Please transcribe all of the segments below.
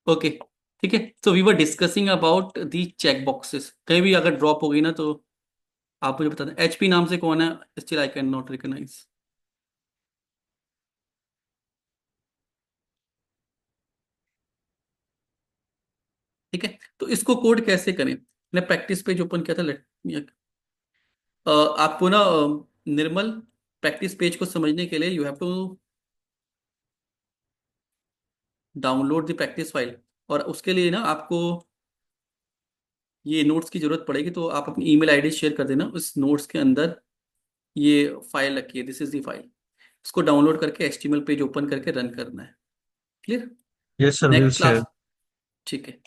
Okay, ठीक है। So we were discussing about the check boxes. कहीं भी अगर ड्रॉप हो गई ना तो आप मुझे बता दें। एचपी नाम से कौन है? Still I can not recognise. ठीक है, तो इसको कोड कैसे करें? मैंने प्रैक्टिस पेज ओपन किया था। आपको ना निर्मल, प्रैक्टिस पेज को समझने के लिए you have to download the practice file. और उसके लिए ना आपको ये नोट्स की जरूरत पड़ेगी, तो आप अपनी ईमेल आईडी शेयर कर देना। उस नोट्स के अंदर ये फाइल रखी है, दिस इज द फाइल। इसको डाउनलोड करके एचटीएमएल पेज ओपन करके रन करना है। Clear? Yes sir, will next share. Class. ठीक है।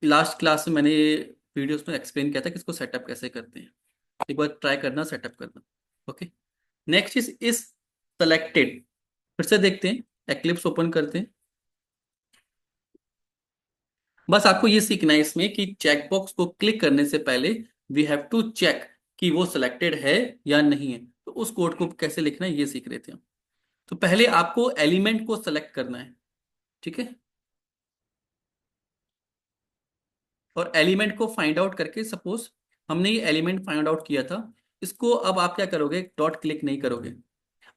लास्ट क्लास में मैंने वीडियोस में एक्सप्लेन किया था कि इसको सेटअप कैसे करते हैं। एक बार ट्राई करना, सेटअप करना। ओके। Next is selected. फिर से देखते हैं, एक्लिप्स ओपन करते हैं। बस आपको ये सीखना है इसमें कि चेकबॉक्स को क्लिक करने से पहले वी हैव टू चेक कि वो सिलेक्टेड है या नहीं है। तो उस कोड को कैसे लिखना है ये सीख रहे थे हम। तो पहले आपको एलिमेंट को सेलेक्ट करना है। ठीक है। और एलिमेंट को फाइंड आउट करके, सपोज हमने ये एलिमेंट फाइंड आउट किया था, इसको अब आप क्या करोगे? डॉट क्लिक नहीं करोगे।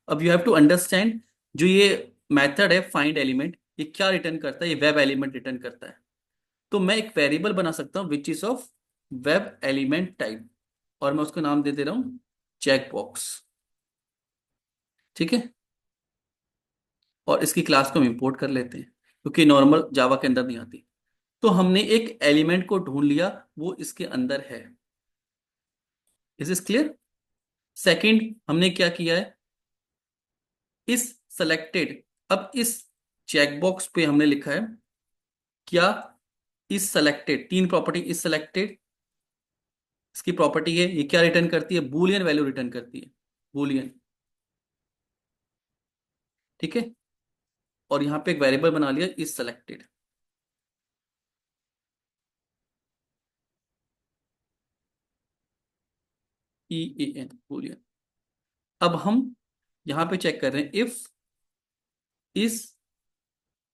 अब यू हैव टू अंडरस्टैंड, जो ये मेथड है फाइंड एलिमेंट, ये क्या रिटर्न करता है? ये वेब एलिमेंट रिटर्न करता है। तो मैं एक वेरिएबल बना सकता हूँ which is of web element type, और मैं उसको नाम दे दे रहा हूँ चेक बॉक्स। ठीक है। और इसकी क्लास को हम इंपोर्ट कर लेते हैं, क्योंकि नॉर्मल जावा के अंदर नहीं आती। तो हमने एक एलिमेंट को ढूंढ लिया, वो इसके अंदर है। Is is clear? सेकंड, हमने क्या किया है? इस सेलेक्टेड, अब इस चेकबॉक्स पे हमने लिखा है क्या? इस सेलेक्टेड, तीन प्रॉपर्टी इस सेलेक्टेड, इसकी प्रॉपर्टी है, ये क्या रिटर्न करती है? बूलियन वैल्यू रिटर्न करती है, बूलियन। ठीक है। और यहां पे एक वेरिएबल बना लिया इस सेलेक्टेड, EAN, बूलियन। अब हम यहां पे चेक कर रहे हैं इफ इस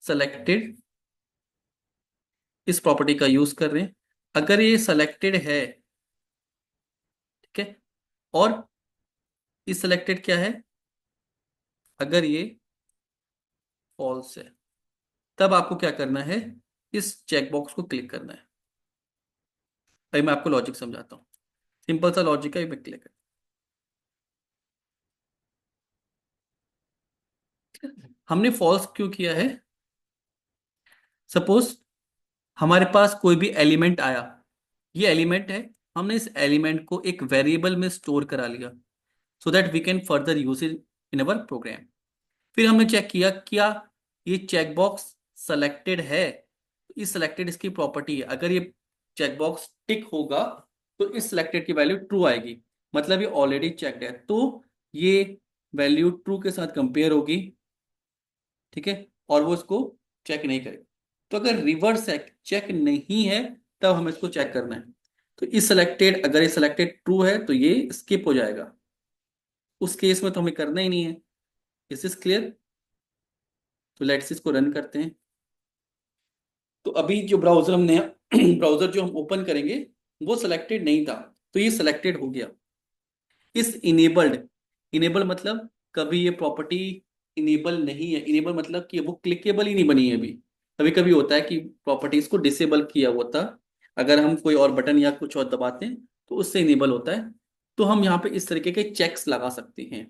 सेलेक्टेड, इस प्रॉपर्टी का यूज कर रहे हैं। अगर ये सेलेक्टेड है, ठीक है, और इस सेलेक्टेड क्या है? अगर ये फॉल्स है, तब आपको क्या करना है? इस चेकबॉक्स को क्लिक करना है। भाई मैं आपको लॉजिक समझाता हूँ। सिंपल सा लॉजिक है, मैं क्लिक कर। हमने फॉल्स क्यों किया है? सपोज हमारे पास कोई भी एलिमेंट आया, ये एलिमेंट है, हमने इस एलिमेंट को एक वेरिएबल में स्टोर करा लिया, so that we can further use it in our program. फिर हमने चेक किया क्या ये चेकबॉक्स सेलेक्टेड है। तो इस सेलेक्टेड इसकी प्रॉपर्टी है, अगर ये चेकबॉक्स टिक होगा तो इस सेलेक्टेड की वैल्यू ट्रू आएगी, मतलब ये ऑलरेडी चेक्ड है, तो ये वैल्यू ट्रू के साथ कंपेयर होगी। ठीक है। और वो इसको चेक नहीं करेगा। तो अगर रिवर्स चेक नहीं है, तब हमें इसको चेक करना है। तो इस सेलेक्टेड, अगर ये सेलेक्टेड ट्रू है तो ये स्किप हो जाएगा, उस केस में तो हमें करना ही नहीं है। इस इज क्लियर? तो लेट्स इसको रन करते हैं। तो अभी जो ब्राउजर हमने ब्राउजर जो हम ओपन करेंगे वो सिलेक्टेड नहीं था, तो ये सिलेक्टेड हो गया। इस इनेबल्ड, इनेबल मतलब कभी ये प्रॉपर्टी इनेबल नहीं है। इनेबल मतलब कि वो क्लिकेबल ही नहीं बनी है अभी। कभी कभी होता है कि प्रॉपर्टीज को डिसेबल किया होता, अगर हम कोई और बटन या कुछ और दबाते हैं तो उससे इनेबल होता है। तो हम यहाँ पे इस तरीके के चेक्स लगा सकते हैं,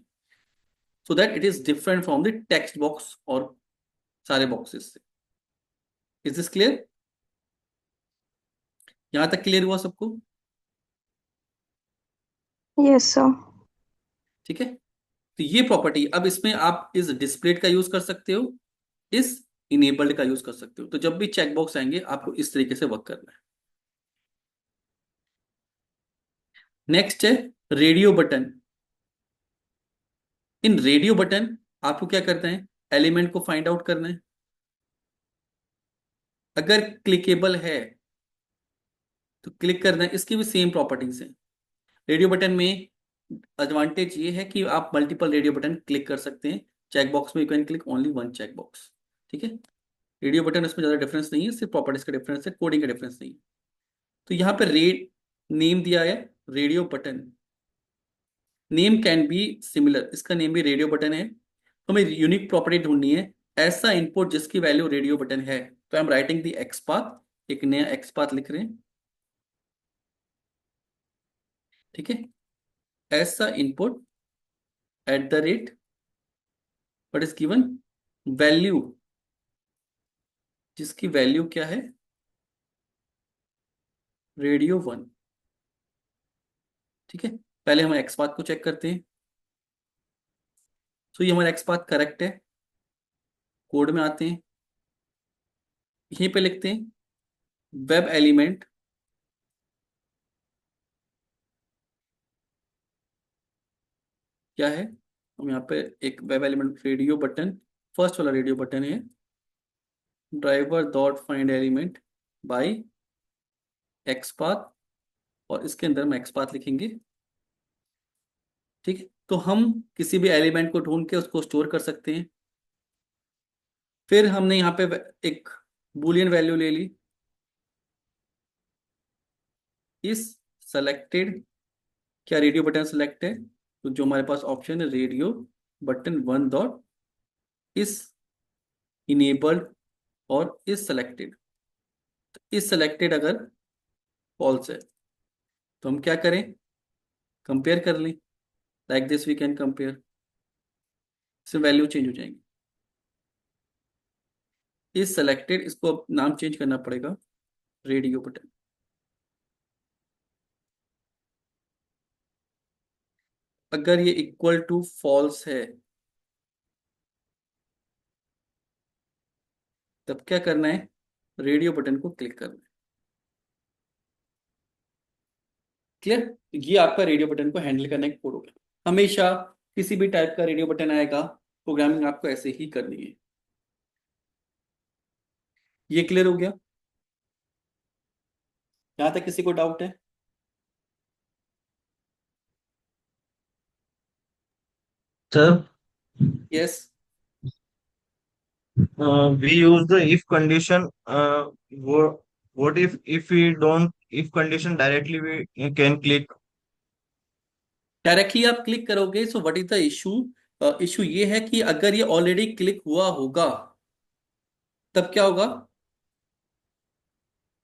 so that it is different from the text box और सारे बॉक्सेस से। Is this clear? यहाँ तक क्लियर हुआ सबको? Yes sir. ठीक है। तो ये प्रॉपर्टी, अब इसमें आप इस डिस्प्लेड का यूज कर सकते हो, इस इनेबल्ड का यूज कर सकते हो। तो जब भी चेकबॉक्स आएंगे आपको इस तरीके से वर्क करना है। नेक्स्ट है रेडियो बटन। इन रेडियो बटन आपको क्या करना है? एलिमेंट को फाइंड आउट करना है। अगर क्लिकेबल है तो क्लिक करना है, इसकी भी सेम प्रॉपर्टीज है। रेडियो बटन में एडवांटेज ये है कि आप मल्टीपल रेडियो बटन क्लिक कर सकते हैं। चेकबॉक्स में you can click only one checkbox. ठीक है। रेडियो बटन इसमें ज़्यादा डिफरेंस नहीं है, सिर्फ प्रॉपर्टीज का डिफरेंस है, कोडिंग का डिफरेंस नहीं है। तो यहाँ पे नेम दिया है radio button. Name can be similar, इसका नेम भी रेडियो बटन है। तो हमें यूनिक प्रॉपर्टी ढूंढनी है, ऐसा इनपुट जिसकी वैल्यू रेडियो बटन है। तो I am writing the x path, एक नया एक्स पाथ लिख रहे हैं। ठीक है, ऐसा input at the rate what is given value, जिसकी वैल्यू क्या है रेडियो वन। ठीक है, पहले हम एक्स पाथ को चेक करते हैं। तो ये हमारा एक्स पाथ करेक्ट है। कोड में आते हैं, यहीं पे लिखते हैं वेब एलिमेंट क्या है। हम यहाँ पे एक web element radio button, first वाला रेडियो बटन है, driver dot find element by x path, और इसके अंदर हम एक्स पाथ लिखेंगे। ठीक है, तो हम किसी भी एलिमेंट को ढूंढ के उसको स्टोर कर सकते हैं। फिर हमने यहाँ पे एक बुलियन वैल्यू ले ली, इस सेलेक्टेड, क्या रेडियो बटन सेलेक्ट है, तो जो हमारे पास ऑप्शन है रेडियो बटन वन डॉट इस इनेबल्ड और इस सेलेक्टेड। इस सेलेक्टेड अगर फॉल्स है तो हम क्या करें, कंपेयर कर लें। Like this we can compare, इससे वैल्यू चेंज हो जाएंगी। इस सेलेक्टेड, इसको अब नाम चेंज करना पड़ेगा रेडियो बटन। अगर ये इक्वल टू फॉल्स है तब क्या करना है, रेडियो बटन को क्लिक करना है। क्लियर, ये आपका रेडियो बटन को हैंडल करने का कोड हो गया। हमेशा किसी भी टाइप का रेडियो बटन आएगा, प्रोग्रामिंग आपको ऐसे ही करनी है। ये क्लियर हो गया, यहां तक किसी को डाउट है? Sir, yes. we use the if condition. What if we don't if condition directly we can click. Directly आप क्लिक करोगे, so what is the issue? Issue ये है कि अगर ये ऑलरेडी क्लिक हुआ होगा तब क्या होगा,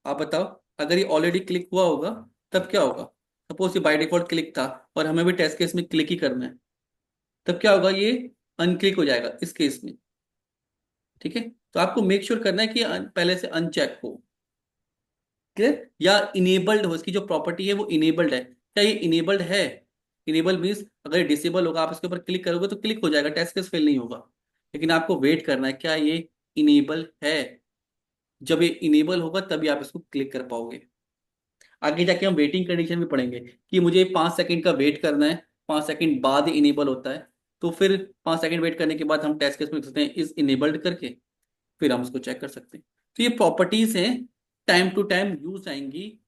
आप बताओ। अगर ये ऑलरेडी क्लिक हुआ होगा तब क्या होगा? सपोज ये बाय डिफॉल्ट क्लिक था और हमें भी टेस्ट केस में क्लिक ही करना है, तब क्या होगा, ये अनक्लिक हो जाएगा इस केस में। ठीक है, तो आपको मेक श्योर करना है कि पहले से अनचेक हो। क्लियर, या इनेबल्ड हो, इसकी जो प्रॉपर्टी है वो इनेबल्ड है। क्या ये इनेबल्ड है? इनेबल मीन्स अगर डिसेबल होगा, आप इसके ऊपर क्लिक करोगे तो क्लिक हो जाएगा, टेस्ट केस फेल नहीं होगा। लेकिन आपको वेट करना है, क्या ये इनेबल है? जब ये इनेबल होगा तभी आप इसको क्लिक कर पाओगे। आगे जाके हम वेटिंग कंडीशन भी पढ़ेंगे कि मुझे 5 सेकंड का वेट करना है, 5 सेकंड बाद इनेबल होता है। तो फिर 5 सेकंड वेट करने के बाद हम टेस्ट केस में लिख सकते हैं इस इनेबल्ड करके, फिर हम उसको चेक कर सकते हैं। तो ये प्रॉपर्टीज हैं, टाइम टू टाइम यूज आएंगी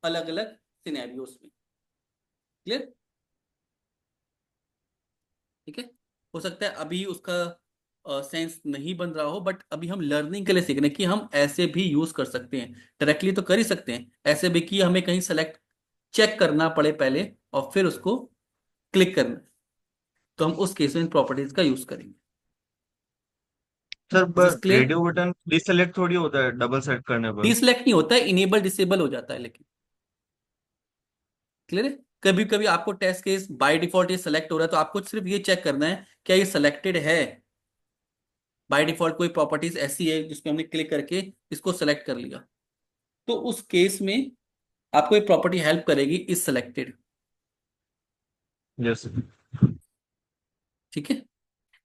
अलग अलग सिनेरियोस में। क्लियर? ठीक है, हो सकता है अभी उसका सेंस नहीं बन रहा हो, बट अभी हम लर्निंग के लिए सीख रहे हैं कि हम ऐसे भी यूज कर सकते हैं। डायरेक्टली तो कर ही सकते हैं, ऐसे भी कि हमें कहीं सेलेक्ट चेक करना पड़े पहले और फिर उसको क्लिक करना है। तो हम उस केस में इन प्रॉपर्टीज का यूज करेंगे। सर दिस इज पर क्लियर? रेडियो बटन डिसेलेक्ट थोड़ी होता है डबल सेलेक्ट करने पर. डीसेलेक्ट नहीं होता है, इनेबल डिसेबल हो जाता है लेकिन। क्लियर है, कभी कभी आपको टेस्ट केस बाय डिफॉल्ट ये सेलेक्ट हो रहा है तो आपको सिर्फ ये चेक करना है क्या ये सेलेक्टेड है। बाय डिफॉल्ट कोई प्रॉपर्टीज ऐसी है जिसमें हमने क्लिक करके इसको सेलेक्ट कर लिया, तो उस केस में आपको एक प्रॉपर्टी हेल्प करेगी इस सेलेक्टेड। यस. ठीक है,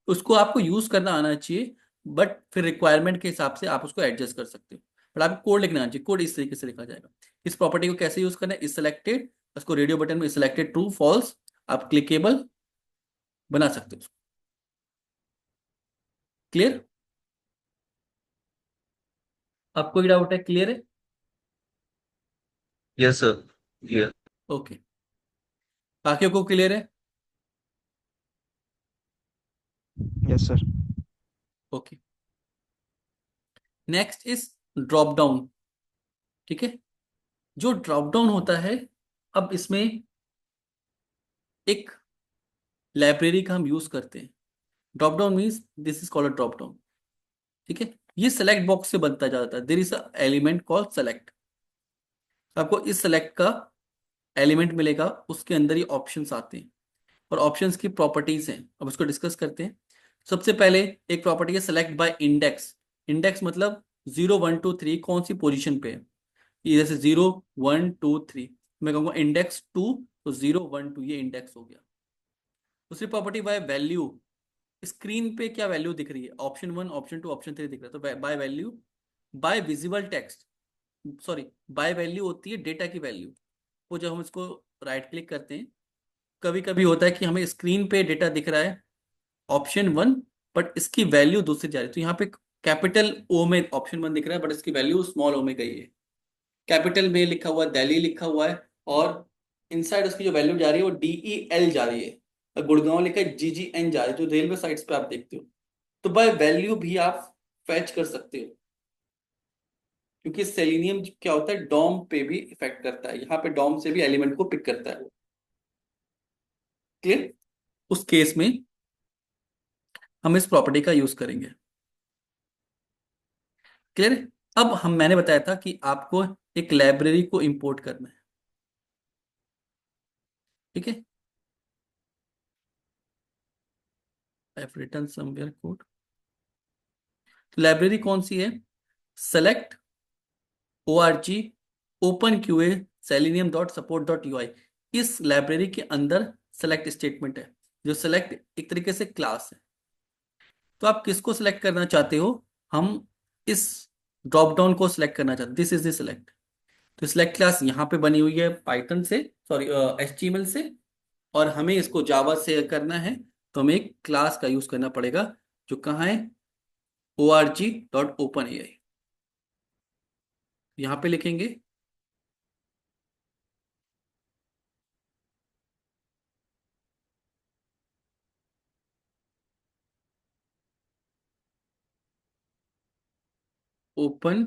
उसको आपको यूज करना आना चाहिए, बट फिर रिक्वायरमेंट के हिसाब से आप उसको एडजस्ट कर सकते हो। बट आपको कोड लिखना आना चाहिए, कोड इस तरीके से लिखा जाएगा। इस प्रॉपर्टी को कैसे यूज करना है, इस सेलेक्टेड, उसको रेडियो बटन में सिलेक्टेड ट्रू फॉल्स आप क्लिकेबल बना सकते हो। क्लियर? आपको कोई डाउट है? क्लियर है? Yes sir. यस. ओके, बाकियों को क्लियर है? Yes, sir. Okay, next is drop down. ठीक है, जो ड्रॉप डाउन होता है, अब इसमें एक लाइब्रेरी का हम यूज करते हैं। Drop down means this is called drop down. ठीक है, ये सेलेक्ट बॉक्स से बनता जाता है। There is a element called select. आपको इस सेलेक्ट का एलिमेंट मिलेगा, उसके अंदर ये ऑप्शंस आते हैं और ऑप्शंस की प्रॉपर्टीज हैं। अब उसको डिस्कस करते हैं। सबसे पहले एक प्रॉपर्टी है सेलेक्ट बाय इंडेक्स। इंडेक्स मतलब 0 1 2 3 कौन सी पोजीशन पे है। ये जैसे 0 1 2 3, मैं कहूँगा इंडेक्स 2, तो 0 1 2 ये इंडेक्स हो गया। दूसरी प्रॉपर्टी बाय वैल्यू। स्क्रीन पे क्या वैल्यू दिख रही है, ऑप्शन 1 ऑप्शन 2 ऑप्शन 3 दिख रहा है, तो by value. By visible text, sorry, by value होती है डेटा की वैल्यू। वो जब हम इसको राइट क्लिक करते हैं, कभी कभी होता है कि हमें स्क्रीन पे डेटा दिख रहा है ऑप्शन 1, बट इसकी वैल्यू दूसरी जा रही है। तो यहाँ पे कैपिटल ओ में ऑप्शन 1 दिख रहा है, बट इसकी वैल्यू स्मॉल ओ में गई है। कैपिटल में लिखा हुआ है, दिल्ली लिखा हुआ है, और इनसाइड उसकी जो वैल्यू जा रही है वो DEL जा रही है, और गुड़गांव लिखा है GGN जा रही है, जो रेलवे साइट्स पे आप देखते हो। तो बाय वैल्यू भी आप फैच कर सकते हो, क्योंकि सेलेनियम क्या होता है, डॉम पे भी इफेक्ट करता है। यहाँ पे डॉम से भी एलिमेंट को पिक करता है। क्लियर। उस केस में हम इस प्रॉपर्टी का यूज करेंगे। क्लियर। अब हम, मैंने बताया था कि आपको एक लाइब्रेरी को इंपोर्ट करना है। ठीक है, I have written somewhere code. तो लाइब्रेरी कौन सी है, select ORG open QA selenium.support.ui। इस लाइब्रेरी के अंदर सेलेक्ट स्टेटमेंट है। जो सेलेक्ट एक तरीके से क्लास है। तो आप किसको सिलेक्ट करना चाहते हो, हम इस ड्रॉप डाउन को सिलेक्ट करना चाहते हैं, दिस इज द सिलेक्ट। तो सिलेक्ट क्लास यहाँ पे बनी हुई है पाइथन से, सॉरी HTML से, और हमें इसको जावा से करना है। तो हमें एक क्लास का यूज करना पड़ेगा, जो कहाँ है, org.openai। यहाँ पे लिखेंगे ओपन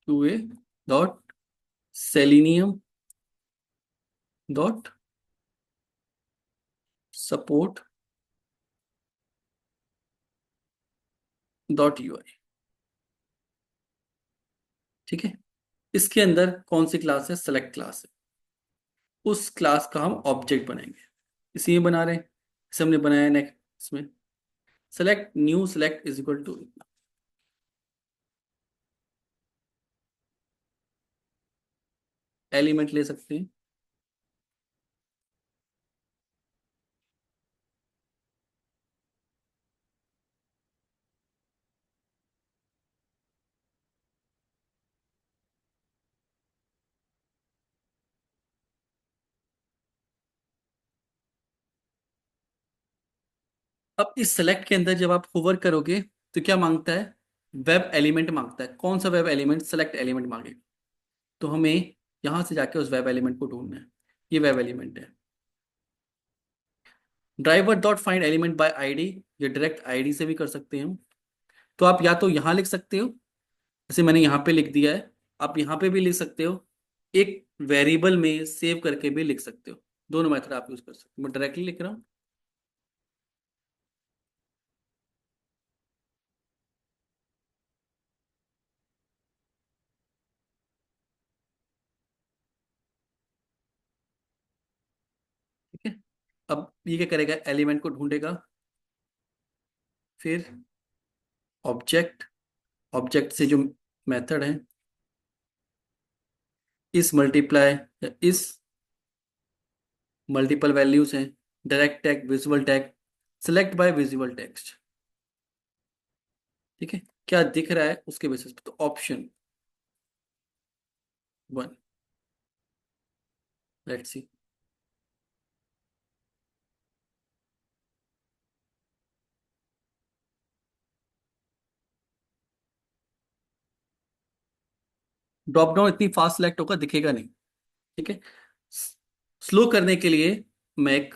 QA.selenium.support.ui। ठीक है, इसके अंदर कौन सी क्लास है, सेलेक्ट क्लास है। उस क्लास का हम ऑब्जेक्ट बनाएंगे। इसी में बना रहे हैं, इसे हमने बनाया नेक्स्ट इसमें। Select new select is equal to, element ले सकते हैं। अब इस सेलेक्ट के अंदर जब आप होवर करोगे, तो क्या मांगता है, वेब एलिमेंट मांगता है। कौन सा वेब एलिमेंट, सेलेक्ट एलिमेंट मांगेगा। तो हमें यहां से जाके उस वेब एलिमेंट को ढूंढना है। ये वेब एलिमेंट है। ड्राइवर.फाइंड एलिमेंट बाय आईडी, ये डायरेक्ट आईडी से भी कर सकते हैं हम। तो आप या तो यहाँ लिख सकते हो, जैसे मैंने यहाँ पे लिख दिया है। आप यहाँ पे भी लिख सकते हो, एक वेरिएबल में सेव करके भी लिख सकते हो। दोनों मेथड आप यूज कर सकते हो। मैं डायरेक्टली लिख रहा हूँ। ठीक है, अब ये क्या करेगा, एलिमेंट को ढूंढेगा, फिर ऑब्जेक्ट, ऑब्जेक्ट से जो मेथड है, इस मल्टीप्लाई या इस मल्टीपल वैल्यूज हैं, direct tag, visual tag, select by visual text. ठीक है, क्या दिख रहा है उसके बेसिस पे। तो option 1, let's see. Drop down इतनी फास्ट सेलेक्ट होगा, दिखेगा नहीं। ठीक है, स्लो करने के लिए मैं एक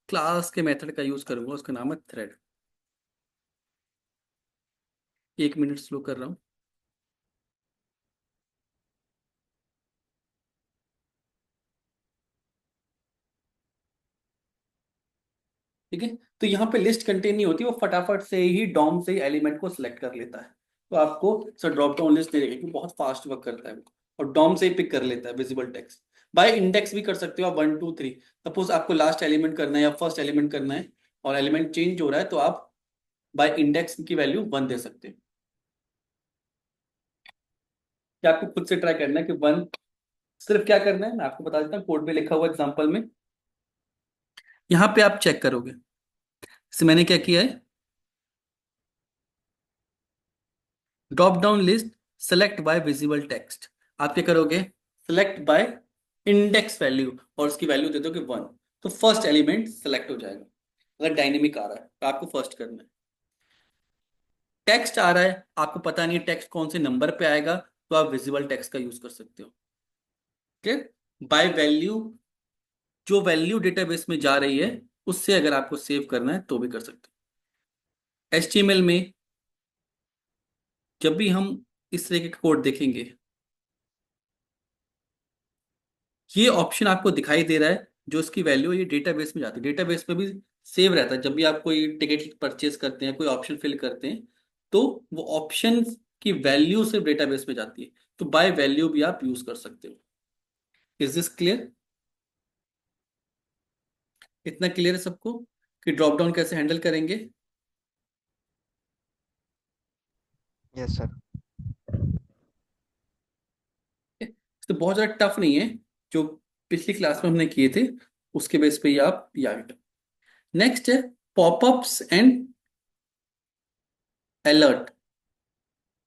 क्लास के मेथड का यूज करूंगा, उसका नाम है थ्रेड। 1 मिनट स्लो कर रहा हूँ। ठीक है, तो यहाँ पे लिस्ट कंटेन नहीं होती, वो फटाफट से ही डॉम से ही एलिमेंट को सिलेक्ट कर लेता है। तो आपको सर ड्रॉप डाउन लिस्ट दे देगा क्योंकि बहुत फास्ट वर्क करता है वो, और डॉम से ही पिक कर लेता है विजिबल टेक्स्ट। बाय इंडेक्स भी कर सकते हो आप, 1 2 3। सपोज आपको लास्ट एलिमेंट करना है या फर्स्ट एलिमेंट करना है और एलिमेंट चेंज हो रहा है, तो आप बाय इंडेक्स की वैल्यू 1 दे सकते हो। क्या आपको खुद से ट्राई करना है कि 1, सिर्फ क्या करना है मैं आपको बता देता हूँ, कोड में लिखा हुआ एग्जाम्पल में। यहाँ पे आप चेक करोगे, जैसे मैंने क्या किया है, drop down list select by visible text. आप क्या करोगे, सेलेक्ट बाय इंडेक्स वैल्यू और उसकी वैल्यू दे दोगे 1, तो फर्स्ट एलिमेंट सेलेक्ट हो जाएगा। अगर डायनेमिक आ रहा है तो आपको फर्स्ट करना है। टेक्स्ट आ रहा है, आपको पता नहीं टेक्स्ट कौन से नंबर पे आएगा, तो आप विजिबल टेक्स्ट का यूज कर सकते हो। ठीक, बाय वैल्यू, जो वैल्यू डेटाबेस में जा रही है उससे अगर आपको सेव करना है तो भी कर सकते हो। HTML में जब भी हम इस तरह के कोड देखेंगे, ये ऑप्शन आपको दिखाई दे रहा है, जो इसकी वैल्यू ये डेटाबेस में जाती है, डेटाबेस में भी सेव रहता है। जब भी आप कोई टिकट परचेज करते हैं, कोई ऑप्शन फिल करते हैं, तो वो ऑप्शन की वैल्यू सिर्फ डेटाबेस में जाती है। तो बाय वैल्यू भी आप यूज कर सकते हो। Is this clear? इतना क्लियर है सबको कि ड्रॉप डाउन कैसे हैंडल करेंगे? Yes sir. तो बहुत ज्यादा टफ नहीं है, जो पिछली क्लास में हमने किए थे उसके बेस पे ही आप याद। नेक्स्ट है popups and alert.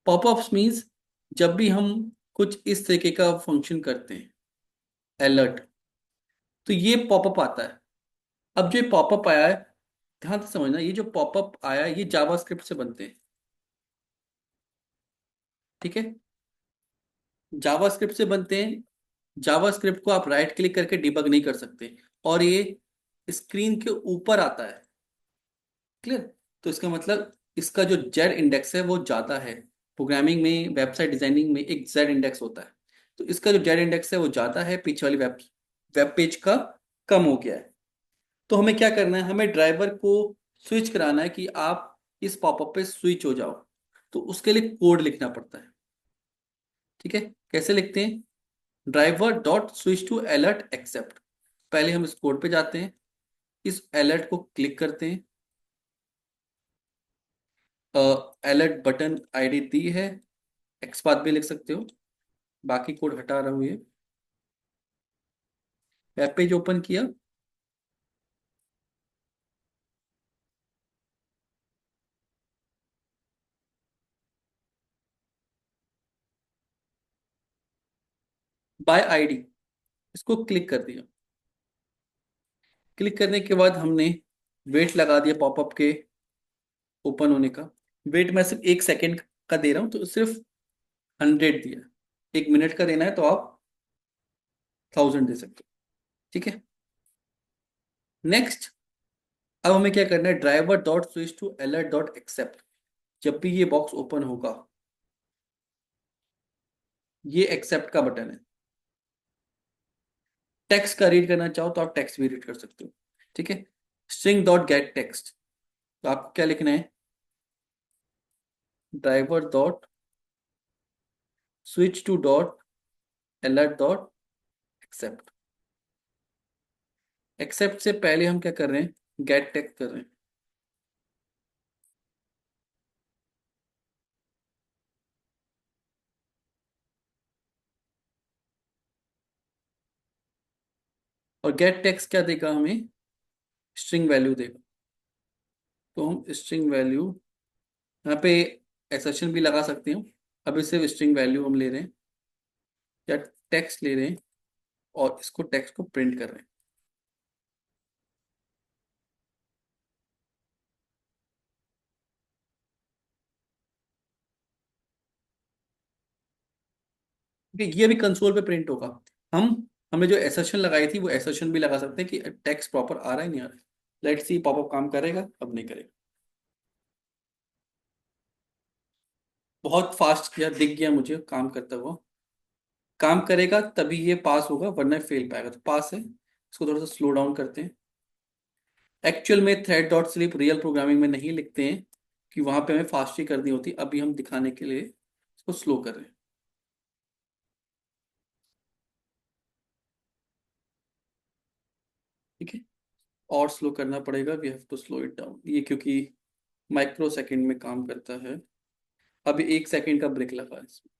Popups means जब भी हम कुछ इस तरीके का फंक्शन करते हैं, अलर्ट, तो ये पॉपअप आता है। अब जो ये पॉपअप आया है, ध्यान से समझना, ये जो पॉपअप आया है ये जावास्क्रिप्ट से बनते हैं। ठीक है, जावास्क्रिप्ट से बनते हैं। जावास्क्रिप्ट को आप राइट क्लिक करके डिबग नहीं कर सकते, और ये स्क्रीन के ऊपर आता है। क्लियर? तो इसका मतलब इसका जो जेड इंडेक्स है वो ज्यादा है। प्रोग्रामिंग में, वेबसाइट डिजाइनिंग में एक जेड इंडेक्स होता है, तो इसका जो जेड इंडेक्स है वो ज्यादा है, पीछे वाली वेब वेब पेज का कम हो गया है। तो हमें क्या करना है, हमें ड्राइवर को स्विच कराना है कि आप इस पॉपअप पे स्विच हो जाओ। तो उसके लिए कोड लिखना पड़ता है। ठीक है, कैसे लिखते हैं, driver dot switch to alert accept. पहले हम इस कोड पे जाते हैं, इस अलर्ट को क्लिक करते हैं, अलर्ट बटन आईडी दी है, एक्स बात भी लिख सकते हो, बाकी कोड हटा रहा हूँ ये। वेब पेज ओपन किया, बाय आईडी, इसको क्लिक कर दिया। क्लिक करने के बाद हमने वेट लगा दिया पॉपअप के ओपन होने का। वेट मैं सिर्फ 1 सेकेंड का दे रहा हूँ, तो सिर्फ 100 दिया। 1 मिनट का देना है तो आप 1000 दे सकते हो। ठीक है, नेक्स्ट। अब हमें क्या करना है, driver dot switch to alert dot accept. जब भी ये बॉक्स ओपन होगा, ये एक्सेप्ट का बटन है। टेक्स्ट का रीड करना चाहो तो आप टेक्स्ट भी रीड कर सकते हो। ठीक है, स्ट्रिंग डॉट गेट टेक्स्ट, तो आपको क्या लिखना है, driver dot switch to dot alert dot accept. Accept से पहले हम क्या कर रहे हैं, गेट टेक्स्ट कर रहे हैं। और गेट टेक्स्ट क्या देगा हमें, स्ट्रिंग वैल्यू देगा। तो हम स्ट्रिंग वैल्यू यहाँ पे एक्सेप्शन भी लगा सकते हो। अभी सिर्फ स्ट्रिंग वैल्यू हम ले रहे हैं, या टेक्स्ट ले रहे हैं, और इसको टेक्स्ट को प्रिंट कर रहे हैं। ठीक है, ये भी कंसोल पे प्रिंट होगा। हम हमने जो एसर्शन लगाई थी वो एसर्शन भी लगा सकते हैं कि टेक्स्ट प्रॉपर आ रहा है नहीं आ रहा है। लेट्स सी पॉपअप काम करेगा, अब नहीं करेगा। बहुत फास्ट किया, दिख गया मुझे काम करता हुआ। काम करेगा तभी ये पास होगा, वरना फेल पाएगा। तो पास है, इसको थोड़ा सा स्लो डाउन करते हैं। एक्चुअल में thread dot slip real programming में नहीं लिखते हैं, कि वहां पे हमें फास्ट ही करनी होती। अभी हम दिखाने के लिए इसको स्लो कर रहे हैं। ठीक है, और स्लो करना पड़ेगा, we have to slow it down, ये क्योंकि माइक्रो सेकंड में काम करता है। अभी 1 सेकंड का ब्रेक लगा है इसमें।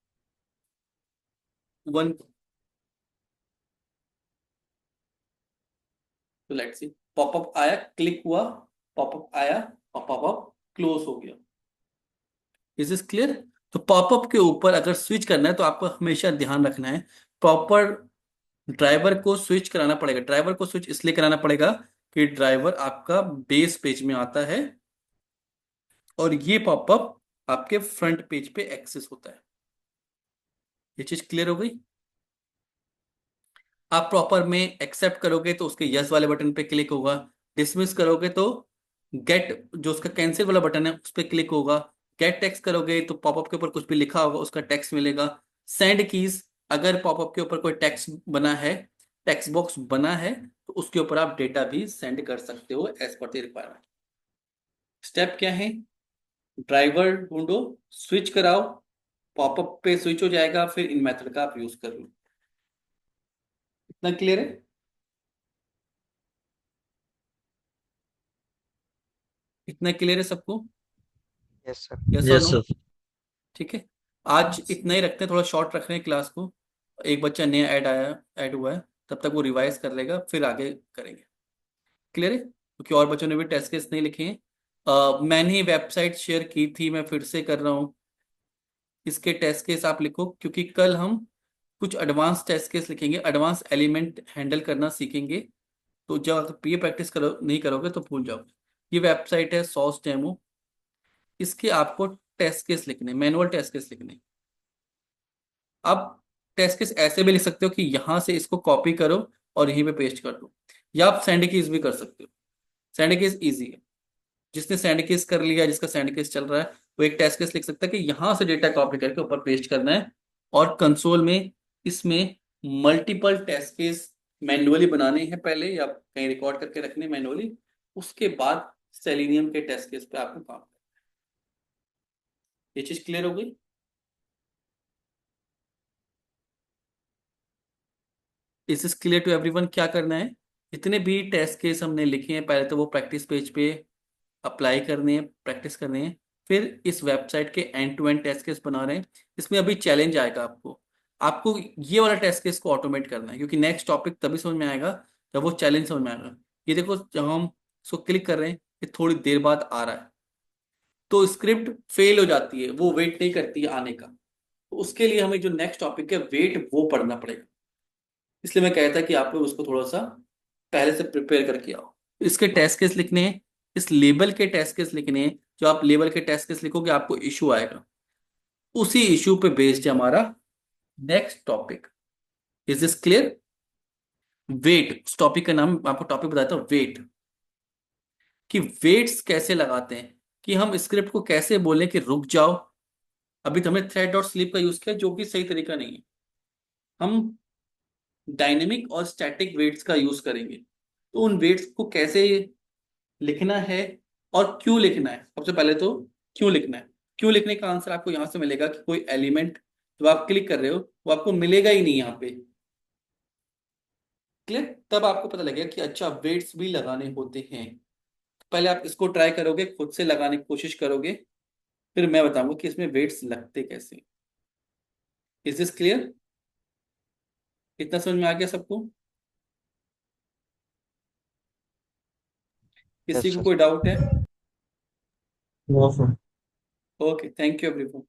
वन, तो लेट्स सी। पॉपअप आया, क्लिक हुआ, पॉपअप आया और पॉपअप क्लोज हो गया। Is this clear? तो पॉपअप के ऊपर अगर स्विच करना है तो आपको हमेशा ध्यान रखना है, प्रॉपर ड्राइवर को स्विच कराना पड़ेगा। ड्राइवर को स्विच इसलिए कराना पड़ेगा कि ड्राइवर आपका बेस पेज में आता है और ये पॉपअप आपके फ्रंट पेज पे एक्सेस होता है। ये चीज क्लियर हो गई? आप प्रॉपर में एक्सेप्ट करोगे तो उसके यस वाले बटन पे क्लिक होगा। डिसमिस करोगे तो गेट, जो उसका कैंसिल वाला बटन है उस पर क्लिक होगा। गेट टेक्स्ट करोगे तो पॉपअप के ऊपर कुछ भी लिखा होगा उसका टेक्स्ट मिलेगा। सेंड कीज, अगर पॉपअप के ऊपर कोई टेक्स्ट बना है, टेक्स्ट बॉक्स बना है, तो उसके ऊपर आप डेटा भी सेंड कर सकते हो as per the requirement. Step क्या है? ड्राइवर ढूंढो, स्विच कराओ, पॉपअप पे स्विच हो जाएगा, फिर इन मेथड का आप यूज कर लो। इतना क्लियर है? इतना क्लियर है सबको? Yes sir. यस और Yes, नो? sir. ठीक है, आज इतना ही रखते हैं, थोड़ा शॉर्ट रख रहे हैं क्लास को। एक बच्चा नया ऐड हुआ है, तब तक वो रिवाइज कर लेगा, फिर आगे करेंगे। क्लियर है? क्योंकि और बच्चों ने भी टेस्ट केस नहीं लिखे हैं। मैंने वेबसाइट शेयर की थी, मैं फिर से कर रहा हूँ। इसके टेस्ट केस आप लिखो, क्योंकि कल हम कुछ एडवांस टेस्ट केस लिखेंगे, एडवांस एलिमेंट हैंडल करना सीखेंगे। तो जब आप ये प्रैक्टिस करो नहीं करोगे तो भूल जाओगे। ये वेबसाइट है सॉस डेमो, इसके आपको टेस्ट केस लिखने, मैनुअल टेस्ट केस लिखने। आप टेस्ट केस ऐसे भी लिख सकते हो कि यहां से इसको कॉपी करो और यहीं पे पेस्ट कर दो, या आप सैंड कीज भी कर सकते हो। सैंड कीज इजी है, जिसने सैंड कीज कर लिया, जिसका सैंड कीज चल रहा है, वो एक टेस्ट केस लिख सकता है कि यहां से डेटा कॉपी करके ऊपर पेस्ट करना है। और कंसोल में इसमें मल्टीपल टेस्ट केस मैन्युअली बनाने हैं पहले, या कहीं रिकॉर्ड करके रखने मैन्युअली। उसके बाद सेलेनियम के टेस्ट केस पे आपको काम करना है। ये चीज क्लियर हो गई? Is is clear to everyone क्या करना है? जितने भी टेस्ट केस हमने लिखे हैं, पहले तो वो प्रैक्टिस पेज पे अप्लाई करने हैं, प्रैक्टिस करने हैं। फिर इस वेबसाइट के end to end test case बना रहे हैं। इसमें अभी चैलेंज आएगा आपको, आपको ये वाला टेस्ट केस को ऑटोमेट करना है, क्योंकि नेक्स्ट टॉपिक तभी समझ में आएगा जब वो चैलेंज समझ में आएगा। ये देखो, जब हम इसको क्लिक कर रहे हैं, ये थोड़ी देर बाद आ रहा है, तो स्क्रिप्ट फेल हो जाती है, वो वेट नहीं करती है आने का। तो उसके लिए हमें जो नेक्स्ट टॉपिक है वेट, वो पढ़ना पड़ेगा। इसलिए मैं कहता कि आप लोग उसको थोड़ा सा पहले से प्रिपेयर करके आओ। इसके टेस्ट केस लिखने हैं, इस लेबल के टेस्ट केस लिखने हैं। जो आप लेबल के टेस्ट केस लिखोगे आपको इशू आएगा, उसी इशू पे बेस्ड है हमारा next topic. Is this clear? Wait, उस टॉपिक का नाम आपको टॉपिक बताता हूँ, वेट। कि वेट्स कैसे लगाते हैं, कि हम स्क्रिप्ट को कैसे बोलें कि रुक जाओ। अभी तो हमने थ्रेड और स्लीप का यूज किया, जो कि सही तरीका नहीं है। हम डायनेमिक और स्टैटिक वेट्स का यूज करेंगे। तो उन वेट्स को कैसे लिखना है और क्यों लिखना है, सबसे पहले तो क्यों लिखना है। क्यों लिखने का आंसर आपको यहां से मिलेगा, कि कोई एलिमेंट जो आप क्लिक कर रहे हो वो आपको मिलेगा ही नहीं यहाँ पे। क्लियर? तब आपको पता लगेगा कि अच्छा वेट्स भी लगाने होते हैं। पहले आप इसको ट्राई करोगे, खुद से लगाने की कोशिश करोगे, फिर मैं बताऊंगा कि इसमें वेट्स लगते कैसे। Is this clear? इतना समझ में आ गया सबको? किसी यस को सर। कोई डाउट है? No, sir. Okay, thank you everyone.